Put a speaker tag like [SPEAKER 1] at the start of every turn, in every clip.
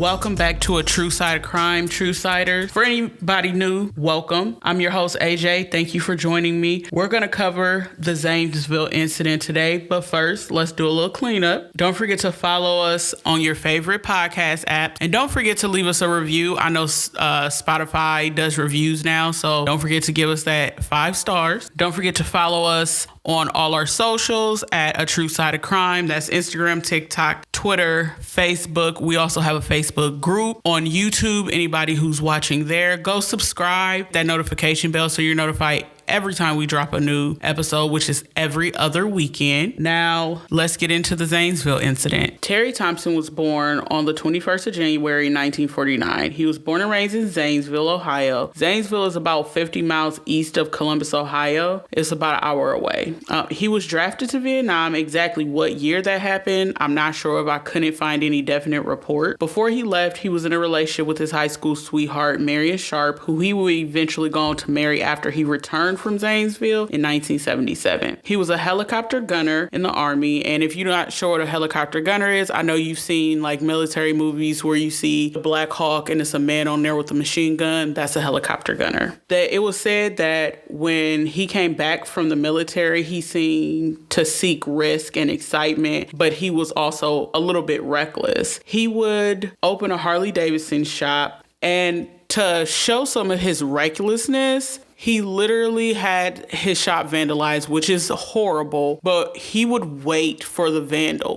[SPEAKER 1] Welcome back to A True Side of Crime, True Siders. For anybody new, welcome. I'm your host, AJ. Thank you for joining me. We're going to cover the Zanesville Incident today, but first, let's do a little cleanup. Don't forget to follow us on your favorite podcast app, and don't forget to leave us a review. I know Spotify does reviews now, so don't forget to give us that 5 stars. Don't forget to follow us on all our socials at A True Side of Crime. That's Instagram, TikTok, Twitter, Facebook. We also have a Facebook group on YouTube. Anybody who's watching there, go subscribe, that notification bell so you're notified every time we drop a new episode, which is every other weekend. Now, let's get into the Zanesville Incident. Terry Thompson was born on the 21st of January, 1949. He was born and raised in Zanesville, Ohio. Zanesville is about 50 miles east of Columbus, Ohio. It's about an hour away. He was drafted to Vietnam. Exactly what year that happened, I'm not sure of. I couldn't find any definite report. Before he left, he was in a relationship with his high school sweetheart, Marion Sharp, who he would eventually go on to marry after he returned from Zanesville in 1977. He was a helicopter gunner in the Army, and if you're not sure what a helicopter gunner is, I know you've seen like military movies where you see the Black Hawk and it's a man on there with a machine gun. That's a helicopter gunner. That it was said that when he came back from the military, he seemed to seek risk and excitement, but he was also a little bit reckless. He would open a Harley Davidson shop, and to show some of his recklessness, he literally had his shop vandalized, which is horrible, but he would wait for the vandal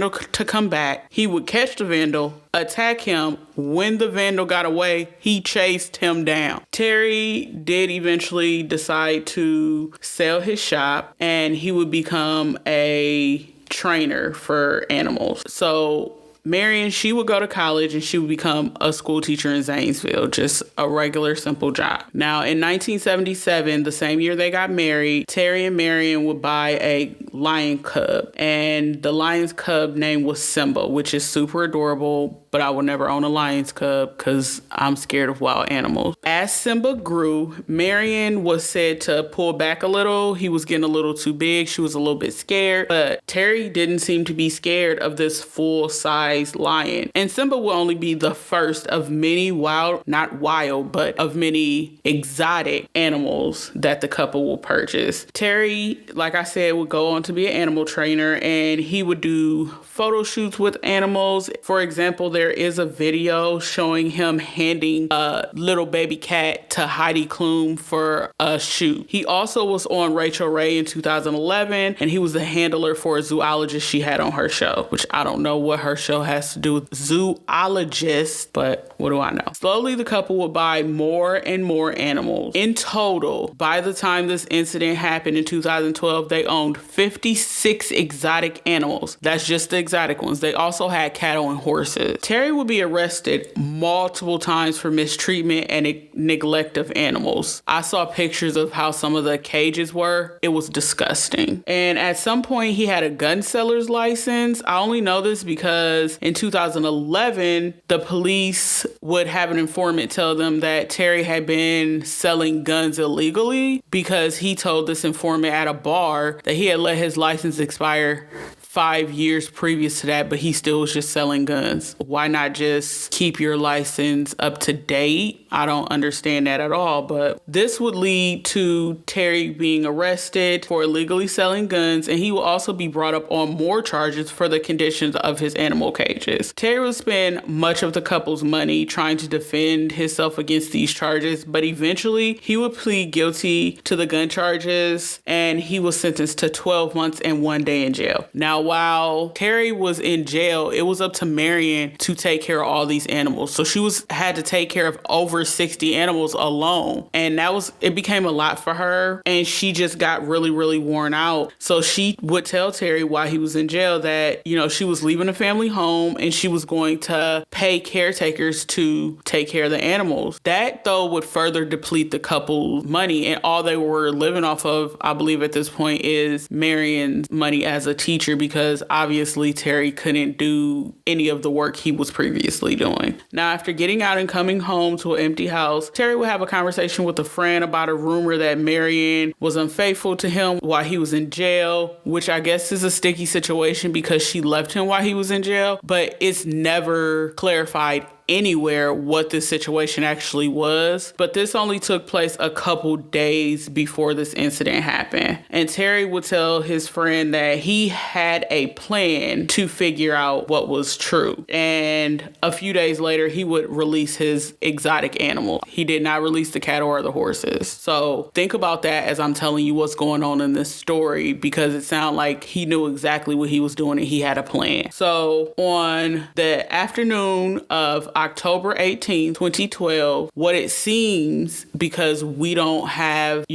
[SPEAKER 1] to come back. He would catch the vandal, attack him. When the vandal got away, he chased him down. Terry did eventually decide to sell his shop, and he would become a trainer for animals. So Marion, she would go to college and she would become a school teacher in Zanesville, just a regular, simple job. Now, in 1977, the same year they got married, Terry and Marion would buy a lion cub, and the lion's cub name was Simba, which is super adorable, but I will never own a lion's cub because I'm scared of wild animals. As Simba grew, Marion was said to pull back a little. He was getting a little too big. She was a little bit scared, but Terry didn't seem to be scared of this full-size lion. And Simba will only be the first of many of many exotic animals that the couple will purchase. Terry, like I said, would go on to be an animal trainer, and he would do photo shoots with animals. For example, there is a video showing him handing a little baby cat to Heidi Klum for a shoot. He also was on Rachel Ray in 2011, and he was the handler for a zoologist she had on her show, which I don't know what her show has to do with zoologists, but what do I know? Slowly, the couple would buy more and more animals. In total, by the time this incident happened in 2012, they owned 56 exotic animals. That's just the exotic ones. They also had cattle and horses. Terry would be arrested multiple times for mistreatment and neglect of animals. I saw pictures of how some of the cages were. It was disgusting. And at some point, he had a gun seller's license. I only know this because in 2011, the police would have an informant tell them that Terry had been selling guns illegally because he told this informant at a bar that he had let his license expire 5 years previous to that, but he still was just selling guns. Why not just keep your license up to date? I don't understand that at all, but this would lead to Terry being arrested for illegally selling guns, and he will also be brought up on more charges for the conditions of his animal cages. Terry would spend much of the couple's money trying to defend himself against these charges, but eventually he would plead guilty to the gun charges, and he was sentenced to 12 months and 1 day in jail. Now, while Terry was in jail, it was up to Marion to take care of all these animals. So she had to take care of over 60 animals alone. And it became a lot for her. And she just got really, really worn out. So she would tell Terry while he was in jail that, she was leaving the family home and she was going to pay caretakers to take care of the animals. That, though, would further deplete the couple's money. And all they were living off of, I believe at this point, is Marion's money as a teacher, because because obviously Terry couldn't do any of the work he was previously doing. Now, after getting out and coming home to an empty house, Terry would have a conversation with a friend about a rumor that Marion was unfaithful to him while he was in jail, which I guess is a sticky situation because she left him while he was in jail, but it's never clarified anywhere what this situation actually was. But this only took place a couple days before this incident happened. And Terry would tell his friend that he had a plan to figure out what was true. And a few days later, he would release his exotic animal. He did not release the cattle or the horses. So think about that as I'm telling you what's going on in this story, because it sounded like he knew exactly what he was doing and he had a plan. So on the afternoon of October 18, 2012, what it seems, because we don't have,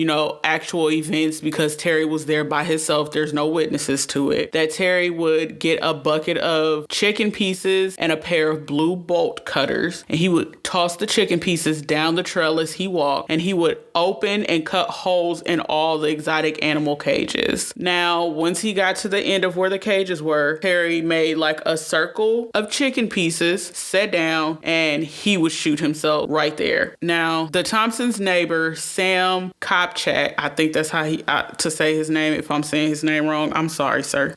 [SPEAKER 1] actual events because Terry was there by himself, there's no witnesses to it, that Terry would get a bucket of chicken pieces and a pair of blue bolt cutters, and he would toss the chicken pieces down the trail as he walked, and he would open and cut holes in all the exotic animal cages. Now, once he got to the end of where the cages were, Terry made like a circle of chicken pieces, sat down, and he would shoot himself right there. Now, the Thompsons' neighbor, Sam Kopchak, I think that's how to say his name. If I'm saying his name wrong, I'm sorry, sir.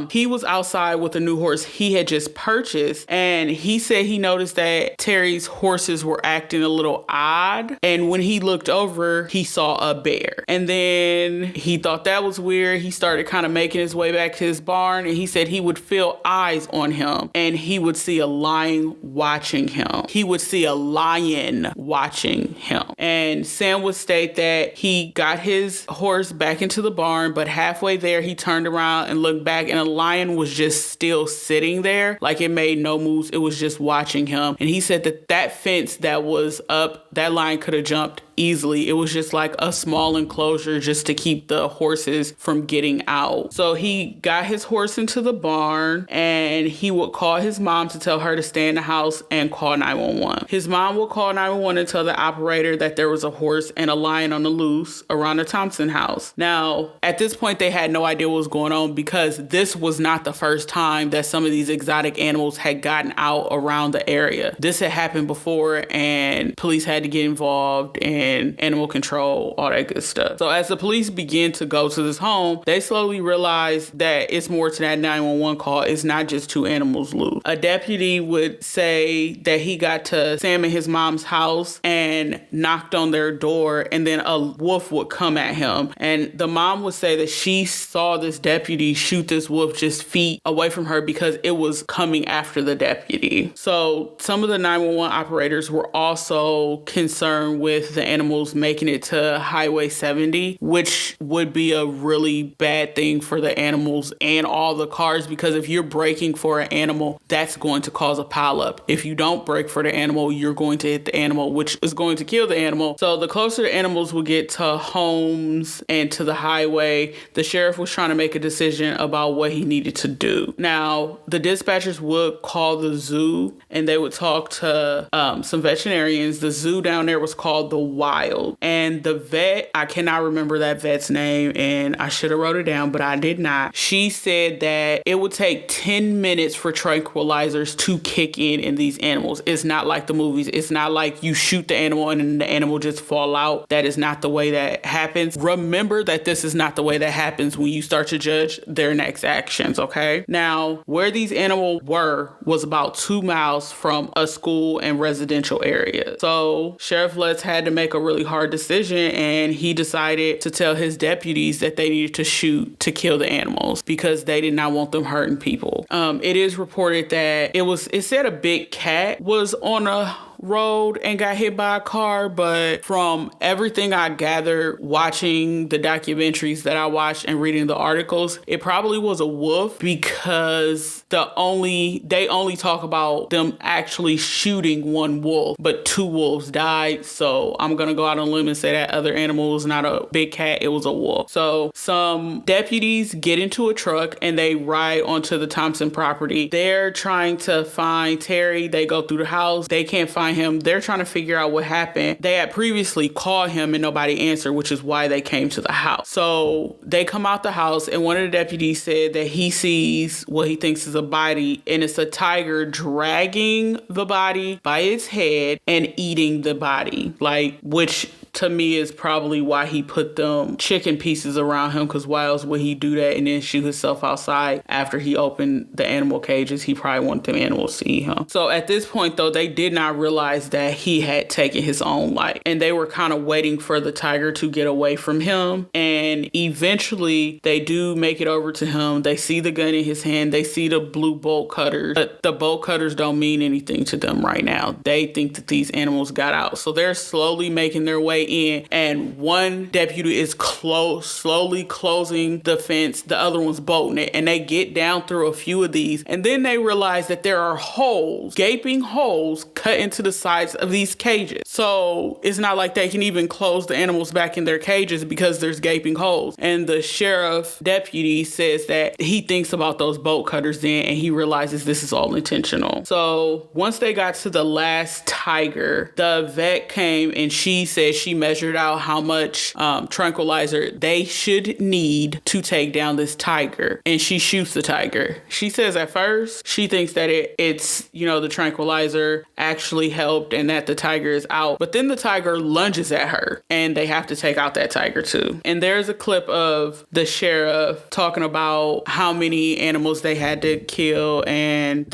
[SPEAKER 1] He was outside with a new horse he had just purchased, and he said he noticed that Terry's horses were acting a little odd, and when he looked over, he saw a bear. And then he thought that was weird. He started kind of making his way back to his barn, and he said he would feel eyes on him, and he would see a lion watching him. He would see a lion watching him. And Sam would state that he got his horse back into the barn, but halfway there, he turned around and looked back, and a lion was just still sitting there. Like, it made no moves. It was just watching him. And he said that fence that was up, that lion could have jumped easily. It was just like a small enclosure just to keep the horses from getting out. So he got his horse into the barn, and he would call his mom to tell her to stay in the house and call 911. His mom would call 911 and tell the operator that there was a horse and a lion on the loose around the Thompson house. Now, at this point, they had no idea what was going on because this was not the first time that some of these exotic animals had gotten out around the area. This had happened before, and police had to get involved, and animal control, all that good stuff. So as the police begin to go to this home, they slowly realize that it's more to that 911 call. It's not just two animals loose. A deputy would say that he got to Sam and his mom's house and knocked on their door, and then a wolf would come at him. And the mom would say that she saw this deputy shoot this wolf just feet away from her because it was coming after the deputy. So some of the 911 operators were also concerned with the animals making it to Highway 70, which would be a really bad thing for the animals and all the cars, because if you're braking for an animal, that's going to cause a pileup. If you don't brake for the animal, you're going to hit the animal, which is going to kill the animal. So the closer the animals would get to homes and to the highway, the sheriff was trying to make a decision about what he needed to do. Now, the dispatchers would call the zoo, and they would talk to some veterinarians. The zoo down there was called the Wild, and the vet, I cannot remember that vet's name, and I should have wrote it down, but I did not. She said that it would take 10 minutes for tranquilizers to kick in these animals. It's not like the movies. It's not like you shoot the animal and then the animal just fall out. That is not the way that happens. Remember that this is not the way that happens when you start to judge their next actions, okay? Now, where these animals were was about 2 miles from a school and residential area. So Sheriff Lutz had to make a really hard decision, and he decided to tell his deputies that they needed to shoot to kill the animals because they did not want them hurting people. It is reported that it said a big cat was on a road and got hit by a car, but from everything I gathered watching the documentaries that I watched and reading the articles, it probably was a wolf because they only talk about them actually shooting one wolf, but 2 wolves died. So I'm gonna go out on a limb and say that other animal was not a big cat, it was a wolf. So some deputies get into a truck and they ride onto the Thompson property. They're trying to find Terry. They go through the house. They can't find find him. They're trying to figure out what happened. They had previously called him and nobody answered, which is why they came to the house. So they come out the house, and one of the deputies said that he sees what he thinks is a body, and it's a tiger dragging the body by its head and eating the body, which to me is probably why he put them chicken pieces around him, because why else would he do that and then shoot himself outside after he opened the animal cages? He probably wanted them animals to eat him. So at this point, though, they did not realize that he had taken his own life, and they were kind of waiting for the tiger to get away from him. And eventually they do make it over to him. They see the gun in his hand. They see the blue bolt cutters, but the bolt cutters don't mean anything to them right now. They think that these animals got out. So they're slowly making their way in, and one deputy is slowly closing the fence. The other one's bolting it, and they get down through a few of these, and then they realize that there are holes, gaping holes cut into the sides of these cages. So it's not like they can even close the animals back in their cages because there's gaping holes. And the sheriff deputy says that he thinks about those bolt cutters then, and he realizes this is all intentional. So once they got to the last tiger, the vet came and she said she measured out how much tranquilizer they should need to take down this tiger, and she shoots the tiger. She says at first she thinks that it's the tranquilizer actually helped and that the tiger is out, but then the tiger lunges at her and they have to take out that tiger too. And there's a clip of the sheriff talking about how many animals they had to kill, and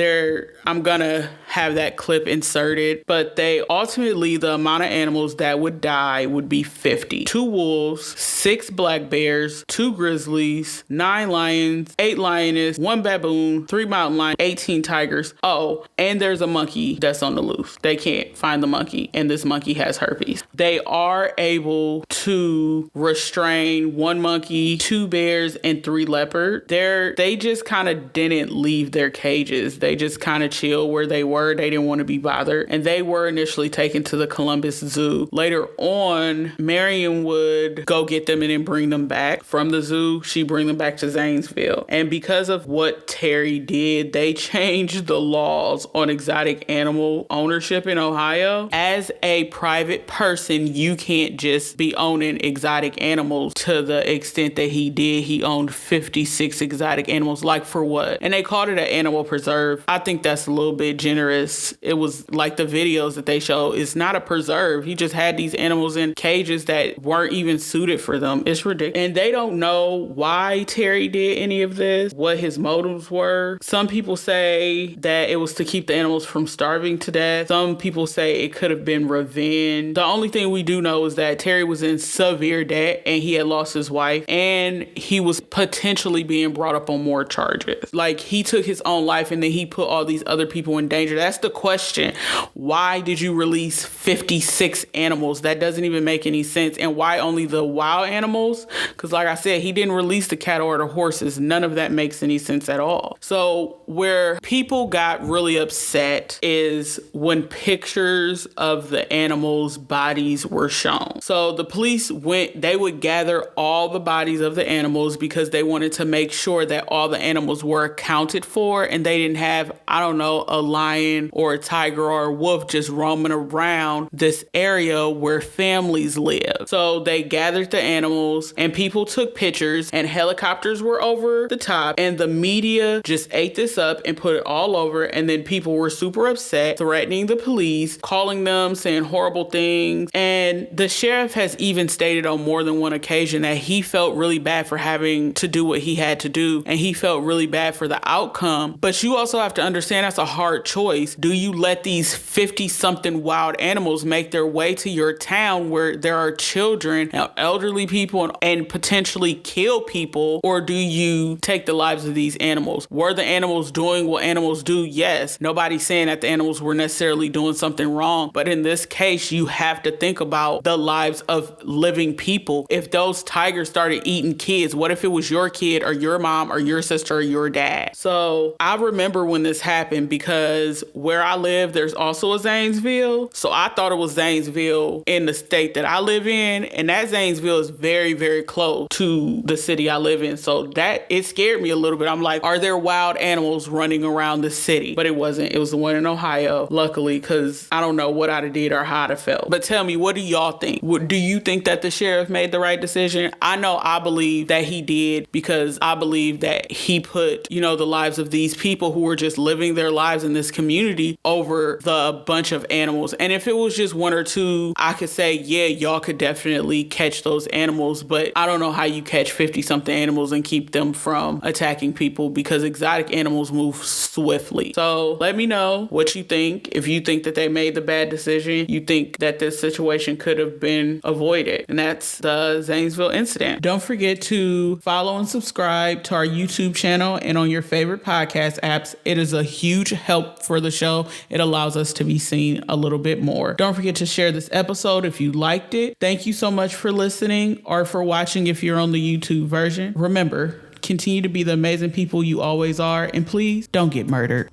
[SPEAKER 1] I'm gonna have that clip inserted, but the amount of animals that would die would be 50. 2 wolves, 6 black bears, 2 grizzlies, 9 lions, 8 lioness, 1 baboon, 3 mountain lions, 18 tigers. Oh, and there's a monkey that's on the loose. They can't find the monkey, and this monkey has herpes. They are able to restrain 1 monkey, 2 bears, and 3 leopards. They just kind of didn't leave their cages. They just kind of chill where they were. They didn't want to be bothered, and they were initially taken to the Columbus Zoo. Later on, Marion would go get them and then bring them back from the zoo. She bring them back to Zanesville. And because of what Terry did, they changed the laws on exotic animal ownership in Ohio. As a private person, you can't just be owning exotic animals to the extent that he did. He owned 56 exotic animals. Like for what? And they called it an animal preserve. I think that's a little bit generous. It was like the videos that they show. It's not a preserve. He just had these animals in cages that weren't even suited for them. It's ridiculous. And they don't know why Terry did any of this, what his motives were. Some people say that it was to keep the animals from starving to death. Some people say it could have been revenge. The only thing we do know is that Terry was in severe debt and he had lost his wife, and he was potentially being brought up on more charges. Like, he took his own life and then he put all these other people in danger. That's the question. Why did you release 56 animals? That doesn't even make any sense. And why only the wild animals? Because like I said, he didn't release the cattle or the horses. None of that makes any sense at all. So where people got really upset is when pictures of the animals' bodies were shown. So the police they would gather all the bodies of the animals because they wanted to make sure that all the animals were accounted for and they didn't have, a lion or a tiger or a wolf just roaming around this area where families live. So they gathered the animals and people took pictures and helicopters were over the top, and the media just ate this up and put it all over. And then people were super upset, threatening the police, calling them, saying horrible things. And the sheriff has even stated on more than one occasion that he felt really bad for having to do what he had to do, and he felt really bad for the outcome. But you also have to understand that's a hard choice. Do you let these 50-something wild animals make their way to your town where there are children, elderly people, and potentially kill people? Or do you take the lives of these animals? Were the animals doing what animals do? Yes. Nobody's saying that the animals were necessarily doing something wrong. But in this case, you have to think about the lives of living people. If those tigers started eating kids, what if it was your kid or your mom or your sister or your dad? So I remember when this happened because where I live, there's also a Zanesville. So I thought it was Zanesville in state that I live in, and that Zanesville is very, very close to the city I live in. So that, it scared me a little bit. I'm like, are there wild animals running around the city? But it wasn't. It was the one in Ohio, luckily, because I don't know what I'd have did or how I'd have felt. But tell me, what do y'all think? Do you think that the sheriff made the right decision? I know I believe that he did, because I believe that he put, the lives of these people who were just living their lives in this community over the bunch of animals. And if it was just one or two, I could say, yeah, y'all could definitely catch those animals. But I don't know how you catch 50 something animals and keep them from attacking people, because exotic animals move swiftly. So let me know what you think. If you think that they made the bad decision, you think that this situation could have been avoided. And that's the Zanesville Incident. Don't forget to follow and subscribe to our YouTube channel and on your favorite podcast apps. It is a huge help for the show. It allows us to be seen a little bit more. Don't forget to share this episode if you liked it. Thank you so much for listening or for watching if you're on the YouTube version. Remember, continue to be the amazing people you always are, and please don't get murdered.